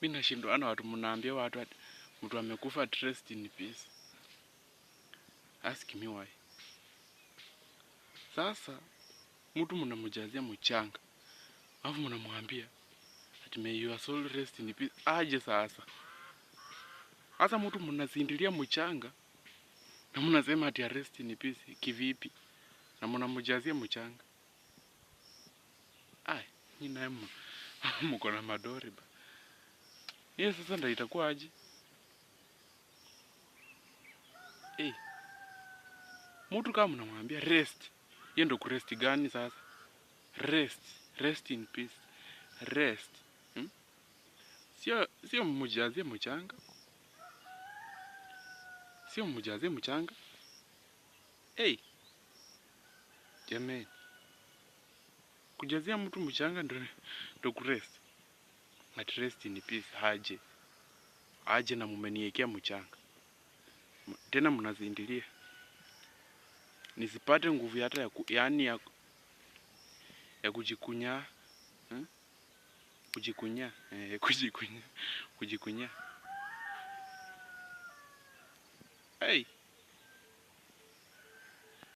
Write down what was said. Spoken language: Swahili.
Mimi nashindwa na watu mnaambia watu ati mtu amekufa rest in peace. Ask me why. Sasa mtu mnamjazia mchanga. Alafu mnamwambia ati may your soul rest in peace. Aje sasa. Sasa mtu mnazindilia mchanga na mnasema ati rest in peace kivipi? Na mnamjazia mchanga. Ai, nyinyi naye mko na madori ba. Yeye sasa ndio itakuwa aje? Mtu kama mnamwambia rest. Yeye ndio kurest gani sasa? Rest in peace. Rest. Sio mmujazie mchanga. Sio mmujazie mchanga. Jamani. Kujazia mtu mchanga ndio kurest. At rest in peace haje. Aje na mmeniwekea mchanga. Tena mnazindilia. Nisipate nguvu hata ya kujikunya. Kujikunya.